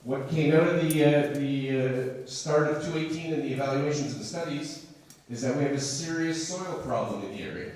What came out of the start of 2018 and the evaluations and studies is that we have a serious soil problem in the area.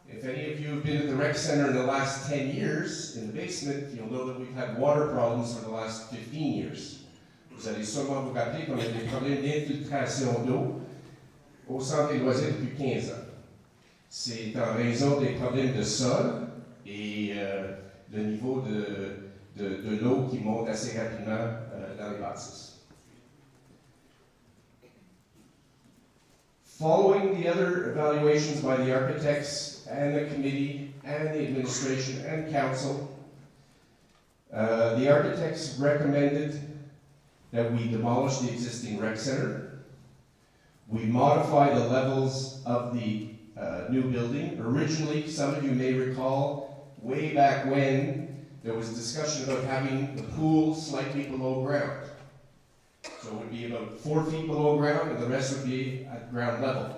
If any of you have been at the rec center in the last 10 years, in the basement, you'll know that we've had water problems for the last 15 years. Vous allez sûrement vous rappeler qu'on a des problèmes d'infiltration d'eau au centre des loisirs depuis 15 ans. C'est en raison des problèmes de sol et le niveau de l'eau qui monte assez rapidement dans les bâtisses. Following the other evaluations by the architects and the committee and the administration and council, the architects recommended that we demolish the existing rec center. We modify the levels of the new building. Originally, some of you may recall, way back when, there was discussion about having the pool slightly below ground. So it would be about 4 feet below ground, and the rest would be at ground level.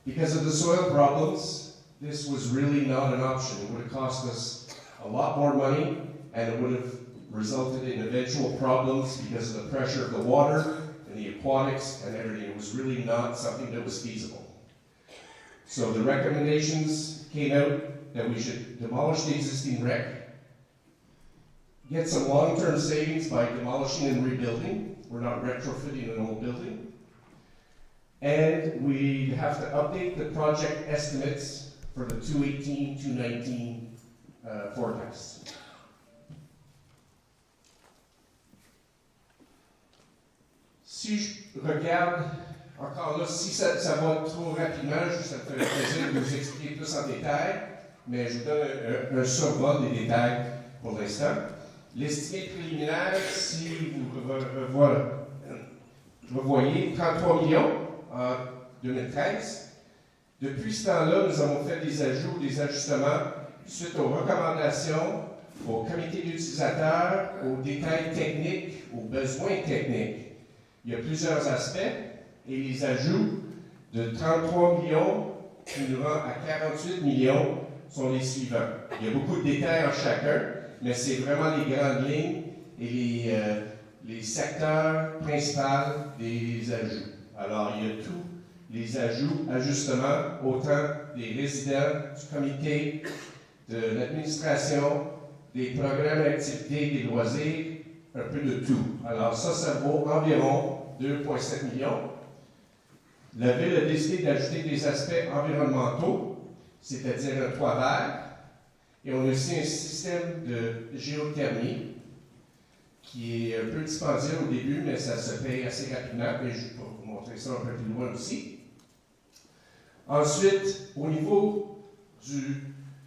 Because of the soil problems, this was really not an option. It would have cost us a lot more money, and it would have resulted in eventual problems because of the pressure of the water and the aquatics and everything. It was really not something that was feasible. So the recommendations came out that we should demolish the existing rec, get some long-term savings by demolishing and rebuilding. We're not retrofitting an old building. And we have to update the project estimates for the 2018-2019 forecast. Si je regarde, encore là, si ça va trop rapidement, ça me fait plaisir de vous expliquer plus en détail, mais je vous donne un survol des détails pour l'instant. L'estimé préliminaire, si vous revoyez 33 millions en 2013. Depuis ce temps-là, nous avons fait des ajouts, des ajustements suite aux recommandations, au comité d'utilisateurs, aux détails techniques, aux besoins techniques. Il y a plusieurs aspects et les ajouts de 33 millions qui nous rend à 48 millions sont les suivants. Il y a beaucoup de détails en chacun, mais c'est vraiment les grandes lignes et les secteurs principaux des ajouts. Alors, il y a tous les ajouts, ajustements, autant des résidents, du comité, de l'administration, des programmes d'activités, des loisirs, un peu de tout. Alors, ça vaut environ 2,7 millions. La Ville a décidé d'ajouter des aspects environnementaux, c'est-à-dire un toit vert, et on a aussi un système de géothermie qui est un peu dispendieux au début, mais ça se paye assez rapidement, et je vais vous montrer ça un peu plus loin aussi. Ensuite, au niveau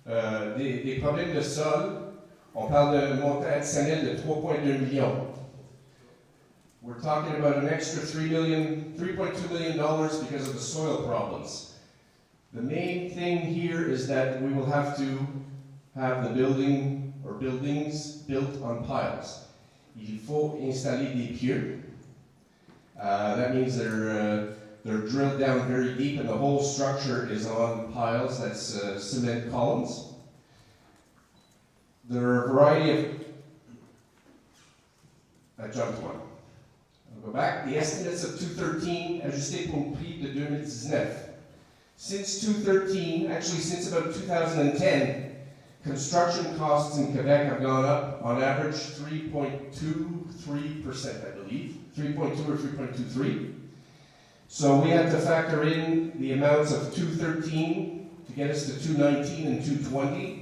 des problèmes de sol, on parle d'un montant additionnel de 3,2 millions. We're talking about an extra $3.2 million because of the soil problems. The main thing here is that we will have to have the building or buildings built on piles. Il faut installer des pieux. That means they're drilled down very deep and the whole structure is on piles, that's cement columns. There are a variety of... I jumped one. I'll go back. The estimates of 2013 ajustés pour le prix de 2019. Since 2013, actually since about 2010, construction costs in Quebec have gone up on average 3.23%, I believe. 3.2 or 3.23. So we had to factor in the amounts of 213 to get us to 219 and 220.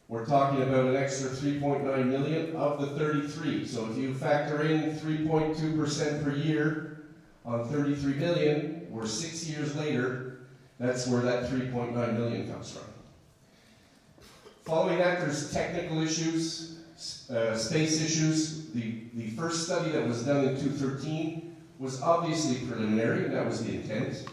We're talking about an extra 3.9 million of the 33. So if you factor in 3.2% per year on 33 million, we're 6 years later, that's where that 3.9 million comes from. Following that, there's technical issues, space issues. The first study that was done in 2013 was obviously preliminary, and that was the intent.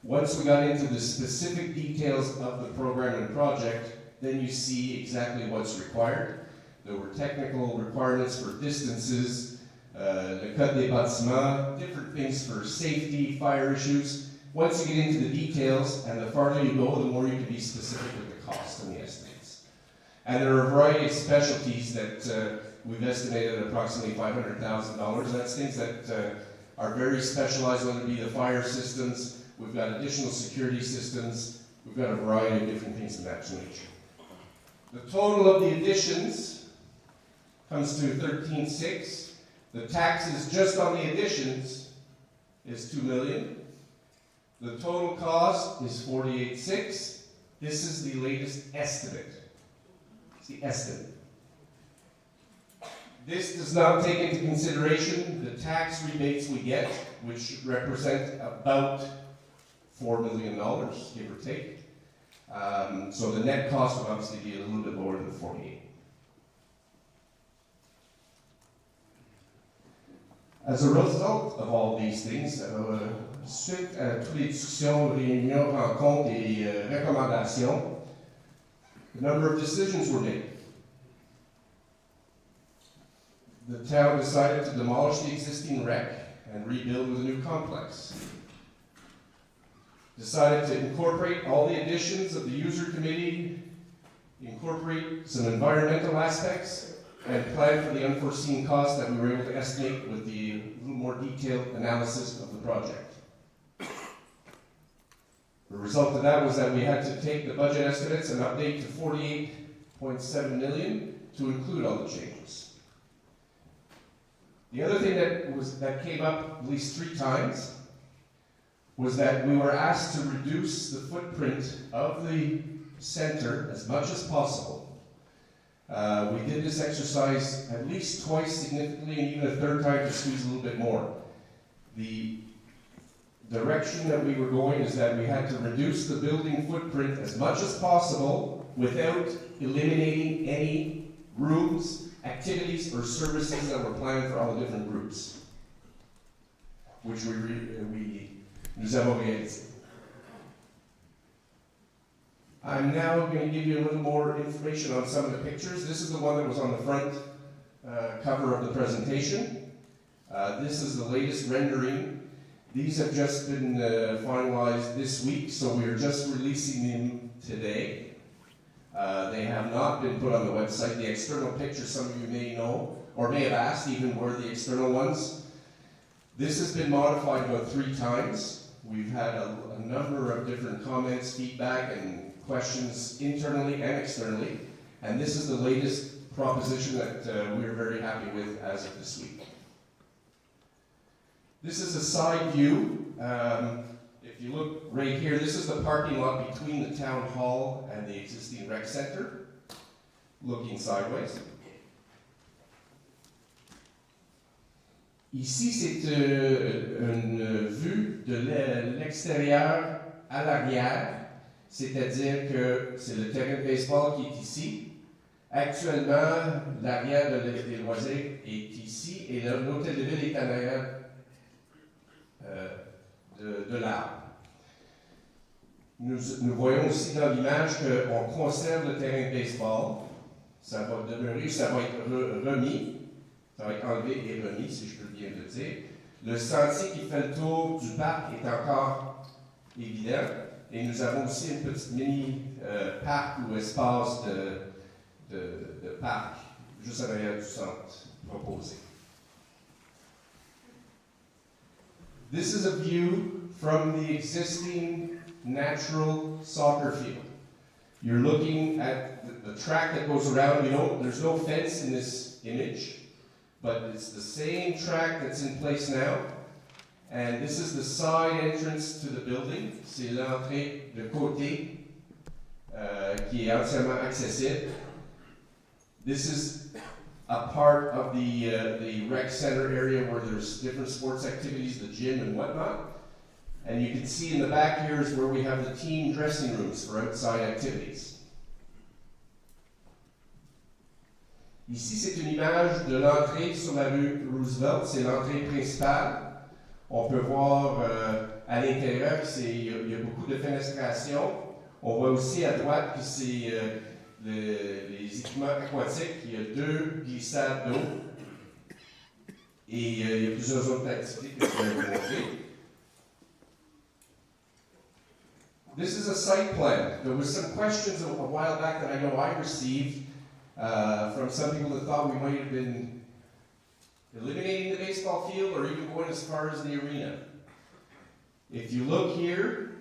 Once we got into the specific details of the program and project, then you see exactly what's required. There were technical requirements for distances, le code des bâtiments, different things for safety, fire issues. Once you get into the details, and the farther you go, the more you can be specific with the cost and the estimates. And there are a variety of specialties that we've estimated at approximately $500,000. That's things that are very specialized, whether it be the fire systems. We've got additional security systems. We've got a variety of different things of that nature. The total of the additions comes to $13,600,000. The taxes just on the additions is $2 million. The total cost is $48,600,000. This is the latest estimate. It's the estimate. This does not take into consideration the tax rebates we get, which represent about $4 million, give or take. So the net cost would obviously be a little bit lower than 48. As a result of all these things, suite à toutes les discussions, réunions, rencontres et recommandations, a number of decisions were made. The town decided to demolish the existing wreck and rebuild with a new complex. Decided to incorporate all the additions of the user committee, incorporate some environmental aspects, and plan for the unforeseen costs that we were able to estimate with the little more detailed analysis of the project. The result of that was that we had to take the budget estimates and update to $48.7 million to include all the changes. The other thing that came up at least 3 times was that we were asked to reduce the footprint of the center as much as possible. We did this exercise at least twice significantly, and even a third time to squeeze a little bit more. The direction that we were going is that we had to reduce the building footprint as much as possible without eliminating any rooms, activities, or services that were planned for all the different groups, which nous avons réalisé. I'm now going to give you a little more information on some of the pictures. This is the one that was on the front cover of the presentation. This is the latest rendering. These have just been finalized this week, so we are just releasing them today. They have not been put on the website. The external pictures, some of you may know, or may have asked even, were the external ones. This has been modified about 3 times. We've had a number of different comments, feedback, and questions internally and externally, and this is the latest proposition that we're very happy with as of this week. This is a side view. If you look right here, this is the parking lot between the town hall and the existing rec center, looking sideways. Ici, c'est une vue de l'extérieur à l'arrière. C'est-à-dire que c'est le terrain de baseball qui est ici. Actuellement, l'arrière des Loisirs est ici et l'hôtel de ville est en arrière de l'arbre. Nous voyons aussi dans l'image qu'on conserve le terrain de baseball. Ça va demeurer, ça va être remis. Ça va être enlevé et remis, si je peux bien le dire. Le sentier qui fait le tour du parc est encore évident. Et nous avons aussi une petite mini-parc ou espace de parc juste à l'arrière du centre proposé. This is a view from the existing natural soccer field. You're looking at the track that goes around. There's no fence in this image, but it's the same track that's in place now. And this is the side entrance to the building. C'est l'entrée de côté qui est entièrement accessible. This is a part of the rec center area where there's different sports activities, the gym and whatnot. And you can see in the back here is where we have the team dressing rooms for outside activities. Ici, c'est une image de l'entrée sur la rue Roosevelt. C'est l'entrée principale. On peut voir à l'intérieur qu'il y a beaucoup de fenestration. On voit aussi à droite que c'est les équipements aquatiques. Il y a 2 glissades d'eau. Et il y a plusieurs autres activités que je vais vous montrer. This is a site plan. There was some questions a while back that I know I received from some people that thought we might have been eliminating the baseball field or even going as far as the arena. If you look here,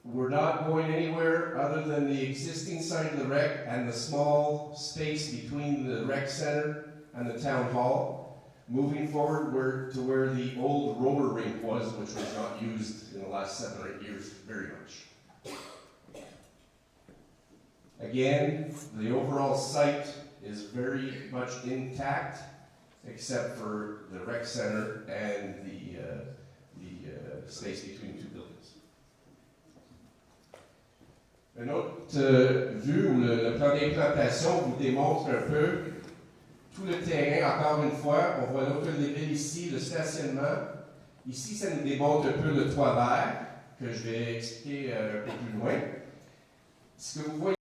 we're not going anywhere other than the existing side of the rec and the small space between the rec center and the town hall. Moving forward to where the old roller rink was, which was not used in the last 7 or 8 years very much. Again, the overall site is very much intact, except for the rec center and the space between two buildings. Une autre vue où le plan d'implantation vous démontre un peu tout le terrain. Encore une fois, on voit l'autre level ici, le stationnement. Ici, ça nous démontre un peu le toit vert, que je vais expliquer un peu plus loin. Ce que vous voyez